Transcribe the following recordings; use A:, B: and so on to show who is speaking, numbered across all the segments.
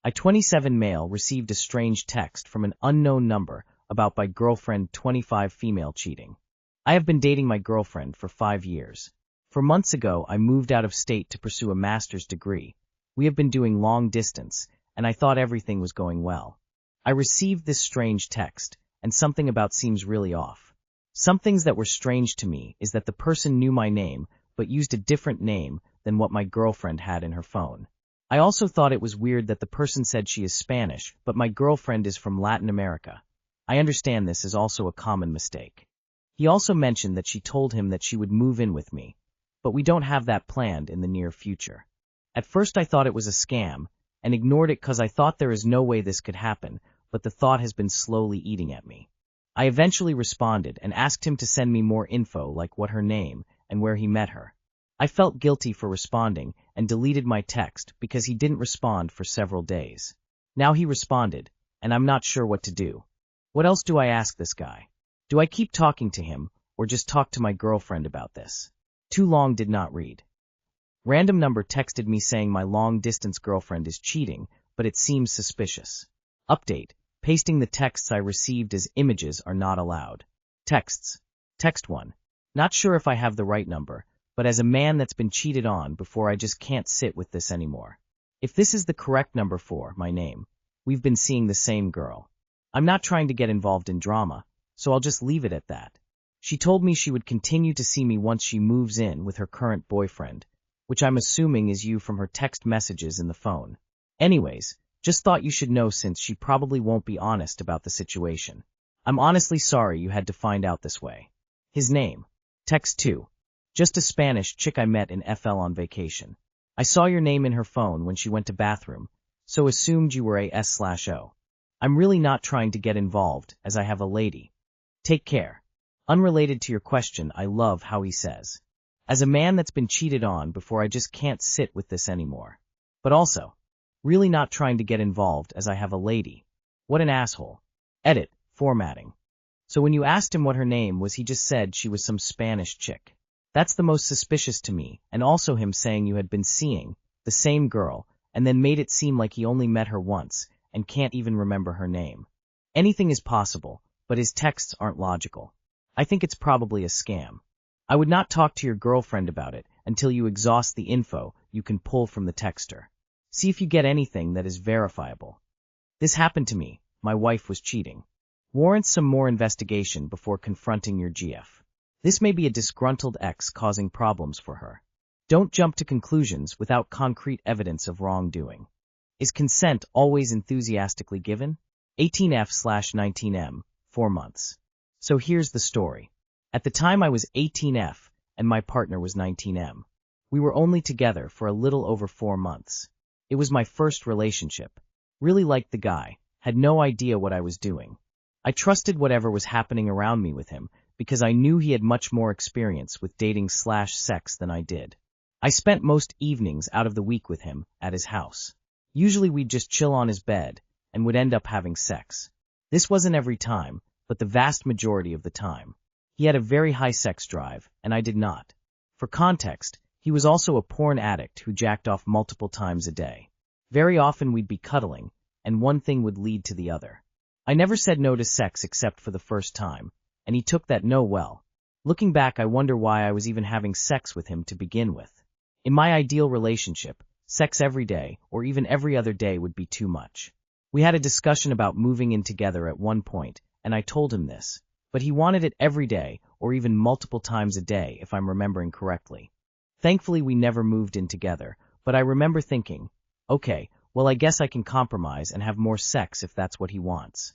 A: I 27 male received a strange text from an unknown number about my girlfriend 25 female cheating. I have been dating my girlfriend for 5 years. 4 months ago, I moved out of state to pursue a master's degree. We have been doing long distance, and I thought everything was going well. I received this strange text, and something about seems really off. Some things that were strange to me is that the person knew my name, but used a different name than what my girlfriend had in her phone. I also thought it was weird that the person said she is Spanish, but my girlfriend is from Latin America. I understand this is also a common mistake. He also mentioned that she told him that she would move in with me, but we don't have that planned in the near future. At first I thought it was a scam, and ignored it because I thought there is no way this could happen, but the thought has been slowly eating at me. I eventually responded and asked him to send me more info like what her name and where he met her. I felt guilty for responding and deleted my text because he didn't respond for several days. Now he responded, and I'm not sure what to do. What else do I ask this guy? Do I keep talking to him, or just talk to my girlfriend about this? Too long did not read. Random number texted me saying my long-distance girlfriend is cheating, but it seems suspicious. Update. Pasting the texts I received as images are not allowed. Texts. Text 1. Not sure if I have the right number, but as a man that's been cheated on before I just can't sit with this anymore. If this is the correct number for my name, we've been seeing the same girl. I'm not trying to get involved in drama, so I'll just leave it at that. She told me she would continue to see me once she moves in with her current boyfriend, which I'm assuming is you from her text messages in the phone. Anyways, just thought you should know since she probably won't be honest about the situation. I'm honestly sorry you had to find out this way. His name. Text 2. Just a Spanish chick I met in FL on vacation. I saw your name in her phone when she went to bathroom, so assumed you were a S/O. I'm really not trying to get involved, as I have a lady. Take care. Unrelated to your question, I love how he says, as a man that's been cheated on before I just can't sit with this anymore. But also, really not trying to get involved as I have a lady. What an asshole. Edit. Formatting. So when you asked him what her name was, he just said she was some Spanish chick. That's the most suspicious to me, and also him saying you had been seeing the same girl, and then made it seem like he only met her once, and can't even remember her name. Anything is possible, but his texts aren't logical. I think it's probably a scam. I would not talk to your girlfriend about it until you exhaust the info you can pull from the texter. See if you get anything that is verifiable. This happened to me. My wife was cheating. Warrants some more investigation before confronting your GF. This may be a disgruntled ex causing problems for her. Don't jump to conclusions without concrete evidence of wrongdoing. Is consent always enthusiastically given? 18F/19M, 4 months. So here's the story. At the time I was 18F and my partner was 19M. We were only together for a little over 4 months. It was my first relationship. Really liked the guy, had no idea what I was doing. I trusted whatever was happening around me with him because I knew he had much more experience with dating/sex than I did. I spent most evenings out of the week with him at his house. Usually we'd just chill on his bed and would end up having sex. This wasn't every time, but the vast majority of the time. He had a very high sex drive, and I did not. For context, he was also a porn addict who jacked off multiple times a day. Very often we'd be cuddling, and one thing would lead to the other. I never said no to sex except for the first time, and he took that no well. Looking back, I wonder why I was even having sex with him to begin with. In my ideal relationship, sex every day, or even every other day, would be too much. We had a discussion about moving in together at one point, and I told him this, but he wanted it every day, or even multiple times a day, if I'm remembering correctly. Thankfully, we never moved in together, but I remember thinking, okay, well, I guess I can compromise and have more sex if that's what he wants.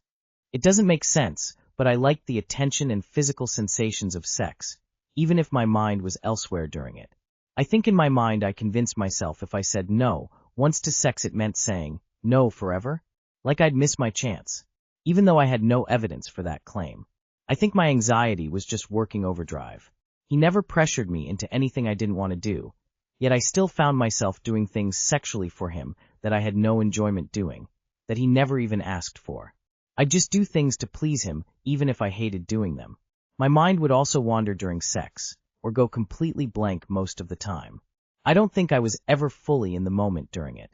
A: It doesn't make sense, but I liked the attention and physical sensations of sex, even if my mind was elsewhere during it. I think in my mind I convinced myself if I said no once to sex it meant saying no forever, like I'd miss my chance, even though I had no evidence for that claim. I think my anxiety was just working overdrive. He never pressured me into anything I didn't want to do, yet I still found myself doing things sexually for him that I had no enjoyment doing, that he never even asked for. I'd just do things to please him, even if I hated doing them. My mind would also wander during sex, or go completely blank most of the time. I don't think I was ever fully in the moment during it.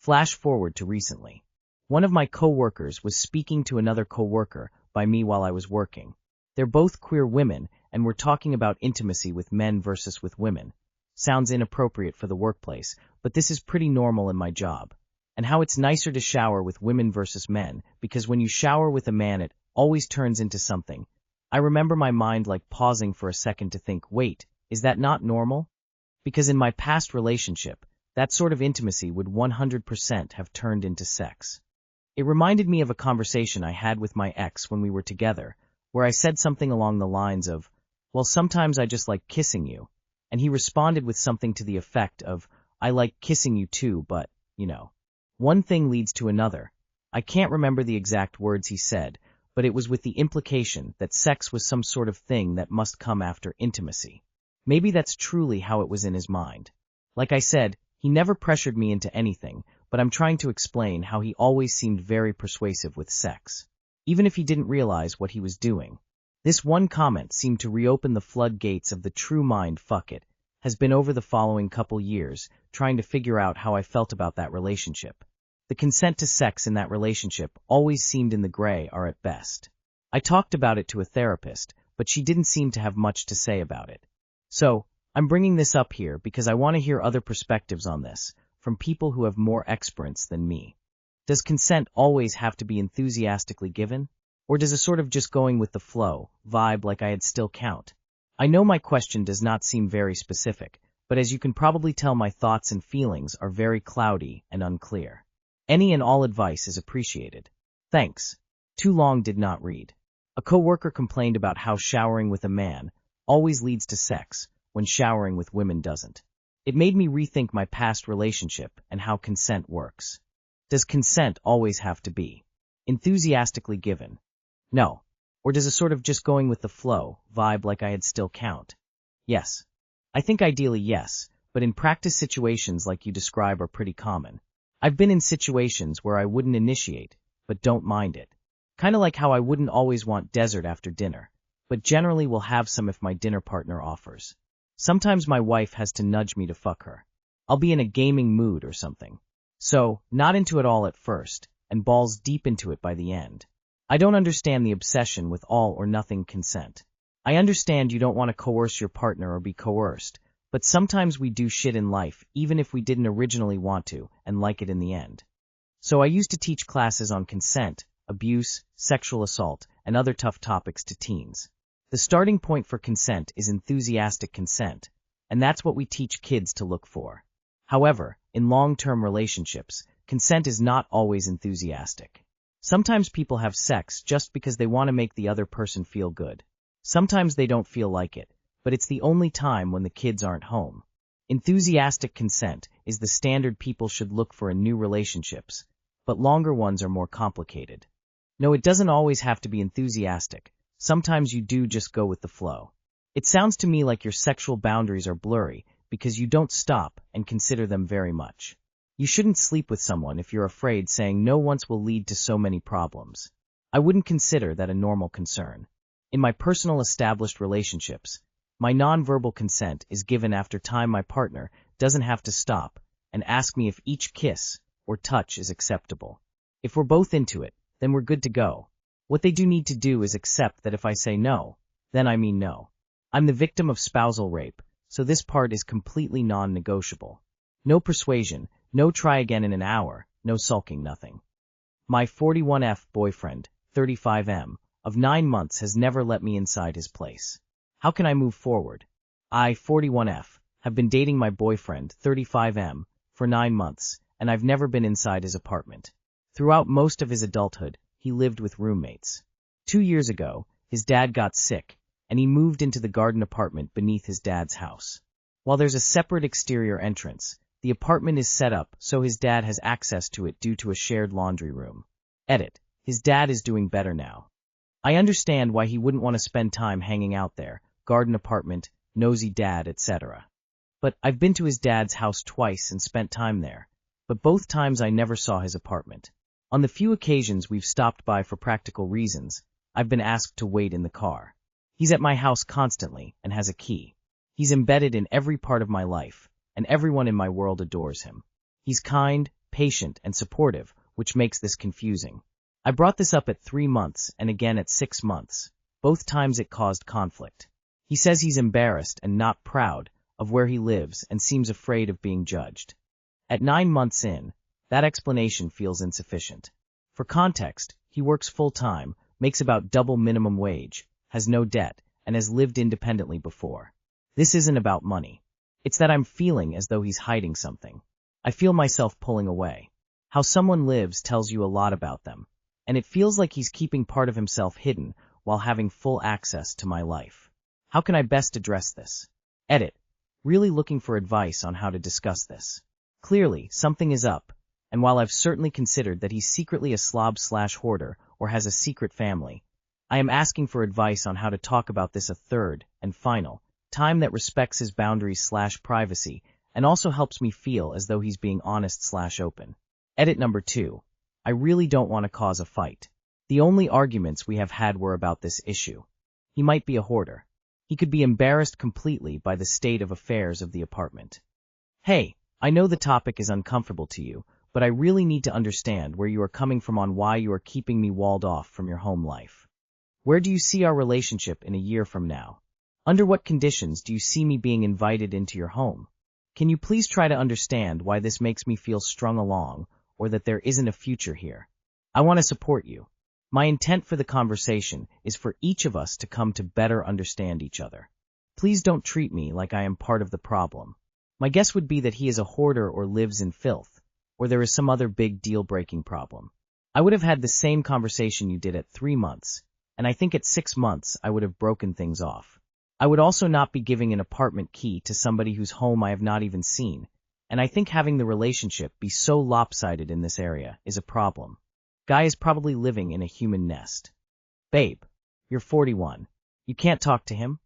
A: Flash forward to recently. One of my co-workers was speaking to another co-worker by me while I was working. They're both queer women, and we're talking about intimacy with men versus with women. Sounds inappropriate for the workplace, but this is pretty normal in my job. And how it's nicer to shower with women versus men, because when you shower with a man it always turns into something. I remember my mind like pausing for a second to think, wait, is that not normal? Because in my past relationship, that sort of intimacy would 100% have turned into sex. It reminded me of a conversation I had with my ex when we were together, where I said something along the lines of, well, sometimes I just like kissing you, and he responded with something to the effect of, I like kissing you too, but, you know. One thing leads to another. I can't remember the exact words he said, but it was with the implication that sex was some sort of thing that must come after intimacy. Maybe that's truly how it was in his mind. Like I said, he never pressured me into anything, but I'm trying to explain how he always seemed very persuasive with sex, even if he didn't realize what he was doing. This one comment seemed to reopen the floodgates of the true mind fuck it, has been over the following couple years, trying to figure out how I felt about that relationship. The consent to sex in that relationship always seemed in the gray or at best. I talked about it to a therapist, but she didn't seem to have much to say about it. So, I'm bringing this up here because I want to hear other perspectives on this, from people who have more experience than me. Does consent always have to be enthusiastically given? Or does a sort of just going with the flow vibe like I'd still count? I know my question does not seem very specific, but as you can probably tell, my thoughts and feelings are very cloudy and unclear. Any and all advice is appreciated. Thanks. Too long did not read. A coworker complained about how showering with a man always leads to sex, when showering with women doesn't. It made me rethink my past relationship and how consent works. Does consent always have to be enthusiastically given? No. Or does a sort of just going with the flow vibe like I'd still count? Yes. I think ideally yes, but in practice situations like you describe are pretty common. I've been in situations where I wouldn't initiate, but don't mind it. Kinda like how I wouldn't always want dessert after dinner, but generally will have some if my dinner partner offers. Sometimes my wife has to nudge me to fuck her. I'll be in a gaming mood or something. So, not into it all at first, and balls deep into it by the end. I don't understand the obsession with all or nothing consent. I understand you don't want to coerce your partner or be coerced, but sometimes we do shit in life even if we didn't originally want to and like it in the end. So I used to teach classes on consent, abuse, sexual assault, and other tough topics to teens. The starting point for consent is enthusiastic consent, and that's what we teach kids to look for. However, in long-term relationships, consent is not always enthusiastic. Sometimes people have sex just because they want to make the other person feel good. Sometimes they don't feel like it, but it's the only time when the kids aren't home. Enthusiastic consent is the standard people should look for in new relationships, but longer ones are more complicated. No, it doesn't always have to be enthusiastic. Sometimes you do just go with the flow. It sounds to me like your sexual boundaries are blurry because you don't stop and consider them very much. You shouldn't sleep with someone if you're afraid saying no once will lead to so many problems. I wouldn't consider that a normal concern. In my personal established relationships, my nonverbal consent is given after time my partner doesn't have to stop and ask me if each kiss or touch is acceptable. If we're both into it, then we're good to go. What they do need to do is accept that if I say no, then I mean no. I'm the victim of spousal rape, so this part is completely non-negotiable. No persuasion, no try again in an hour, no sulking, nothing. My 41F boyfriend, 35M, of 9 months has never let me inside his place. How can I move forward? I, 41F, have been dating my boyfriend, 35M, for 9 months, and I've never been inside his apartment. Throughout most of his adulthood, he lived with roommates. 2 years ago, his dad got sick, and he moved into the garden apartment beneath his dad's house. While there's a separate exterior entrance, the apartment is set up so his dad has access to it due to a shared laundry room. Edit. His dad is doing better now. I understand why he wouldn't want to spend time hanging out there, garden apartment, nosy dad, etc. But I've been to his dad's house twice and spent time there, but both times I never saw his apartment. On the few occasions we've stopped by for practical reasons, I've been asked to wait in the car. He's at my house constantly and has a key. He's embedded in every part of my life, and everyone in my world adores him. He's kind, patient, and supportive, which makes this confusing. I brought this up at 3 months and again at 6 months. Both times it caused conflict. He says he's embarrassed and not proud of where he lives and seems afraid of being judged. At 9 months in, that explanation feels insufficient. For context, he works full-time, makes about double minimum wage, has no debt, and has lived independently before. This isn't about money. It's that I'm feeling as though he's hiding something. I feel myself pulling away. How someone lives tells you a lot about them, and it feels like he's keeping part of himself hidden while having full access to my life. How can I best address this? Edit. Really looking for advice on how to discuss this. Clearly, something is up, and while I've certainly considered that he's secretly a slob/hoarder or has a secret family, I am asking for advice on how to talk about this a third and final time that respects his boundaries/privacy and also helps me feel as though he's being honest/open. Edit number 2. I really don't want to cause a fight. The only arguments we have had were about this issue. He might be a hoarder. He could be embarrassed completely by the state of affairs of the apartment. Hey, I know the topic is uncomfortable to you, but I really need to understand where you are coming from on why you are keeping me walled off from your home life. Where do you see our relationship in a year from now? Under what conditions do you see me being invited into your home? Can you please try to understand why this makes me feel strung along, or that there isn't a future here? I want to support you. My intent for the conversation is for each of us to come to better understand each other. Please don't treat me like I am part of the problem. My guess would be that he is a hoarder or lives in filth, or there is some other big deal-breaking problem. I would have had the same conversation you did at 3 months, and I think at 6 months I would have broken things off. I would also not be giving an apartment key to somebody whose home I have not even seen, and I think having the relationship be so lopsided in this area is a problem. Guy is probably living in a human nest. Babe, you're 41. You can't talk to him?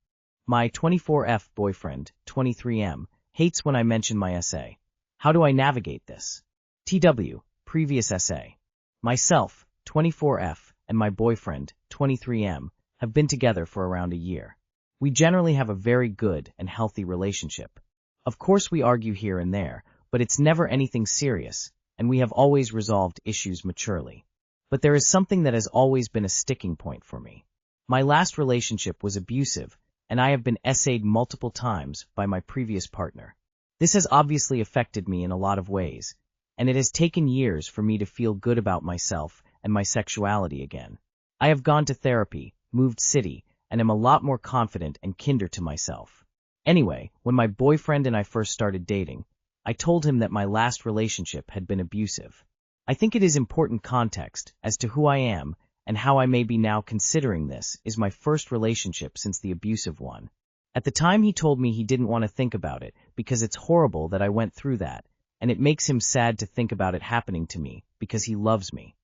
A: My 24F boyfriend, 23M, hates when I mention my essay. How do I navigate this? TW, previous essay. Myself, 24F, and my boyfriend, 23M, have been together for around a year. We generally have a very good and healthy relationship. Of course we argue here and there, but it's never anything serious, and we have always resolved issues maturely. But there is something that has always been a sticking point for me. My last relationship was abusive, and I have been essayed multiple times by my previous partner. This has obviously affected me in a lot of ways, and it has taken years for me to feel good about myself and my sexuality again. I have gone to therapy, moved city, and am a lot more confident and kinder to myself. Anyway, when my boyfriend and I first started dating, I told him that my last relationship had been abusive. I think it is important context as to who I am and how I may be now considering this is my first relationship since the abusive one. At the time he told me he didn't want to think about it because it's horrible that I went through that, and it makes him sad to think about it happening to me because he loves me.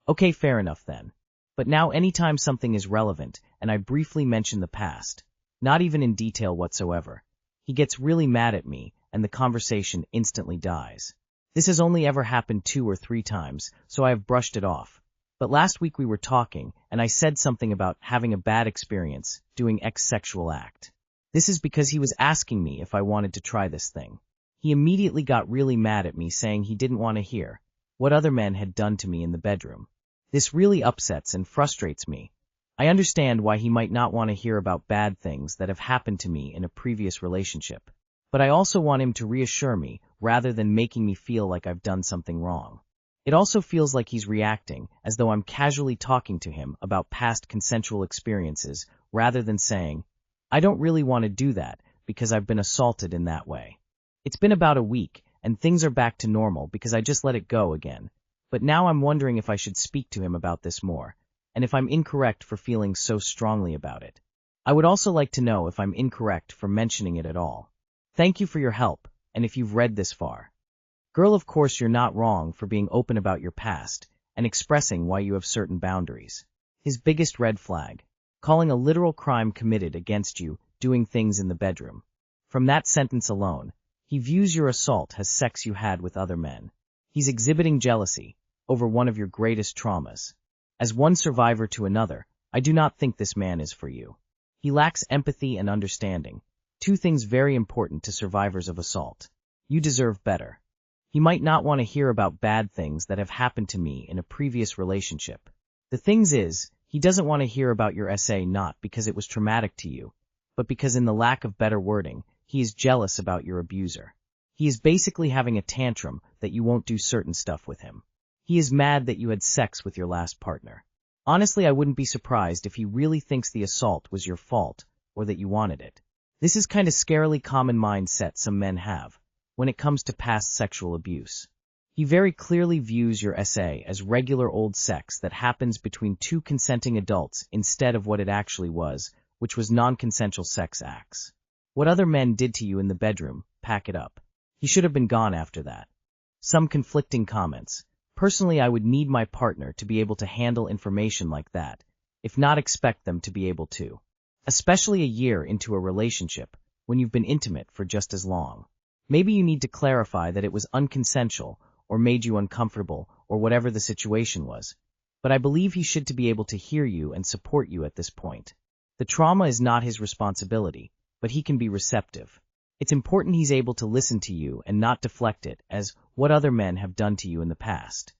A: Okay, fair enough then. But now anytime something is relevant and I briefly mention the past, not even in detail whatsoever, he gets really mad at me and the conversation instantly dies. This has only ever happened 2 or 3 times, so I have brushed it off. But last week we were talking, and I said something about having a bad experience doing X sexual act. This is because he was asking me if I wanted to try this thing. He immediately got really mad at me, saying he didn't want to hear what other men had done to me in the bedroom. This really upsets and frustrates me. I understand why he might not want to hear about bad things that have happened to me in a previous relationship. But I also want him to reassure me rather than making me feel like I've done something wrong. It also feels like he's reacting as though I'm casually talking to him about past consensual experiences rather than saying, I don't really want to do that because I've been assaulted in that way. It's been about a week and things are back to normal because I just let it go again. But now I'm wondering if I should speak to him about this more, and if I'm incorrect for feeling so strongly about it. I would also like to know if I'm incorrect for mentioning it at all. Thank you for your help, and if you've read this far. Girl, of course you're not wrong for being open about your past and expressing why you have certain boundaries. His biggest red flag, calling a literal crime committed against you doing things in the bedroom. From that sentence alone, he views your assault as sex you had with other men. He's exhibiting jealousy over one of your greatest traumas. As one survivor to another, I do not think this man is for you. He lacks empathy and understanding. 2 things very important to survivors of assault. You deserve better. He might not want to hear about bad things that have happened to me in a previous relationship. The things is, he doesn't want to hear about your SA not because it was traumatic to you, but because in the lack of better wording, he is jealous about your abuser. He is basically having a tantrum that you won't do certain stuff with him. He is mad that you had sex with your last partner. Honestly, I wouldn't be surprised if he really thinks the assault was your fault or that you wanted it. This is kind of scarily common mindset some men have when it comes to past sexual abuse. He very clearly views your SA as regular old sex that happens between two consenting adults instead of what it actually was, which was non-consensual sex acts. What other men did to you in the bedroom, pack it up. He should have been gone after that. Some conflicting comments. Personally, I would need my partner to be able to handle information like that, if not expect them to be able to. Especially a year into a relationship, when you've been intimate for just as long. Maybe you need to clarify that it was unconsensual, or made you uncomfortable, or whatever the situation was. But I believe he should be able to hear you and support you at this point. The trauma is not his responsibility, but he can be receptive. It's important he's able to listen to you and not deflect it as what other men have done to you in the past.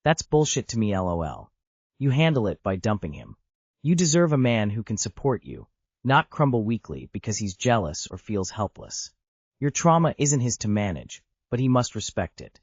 A: That's bullshit to me, lol. You handle it by dumping him. You deserve a man who can support you, not crumble weakly because he's jealous or feels helpless. Your trauma isn't his to manage, but he must respect it.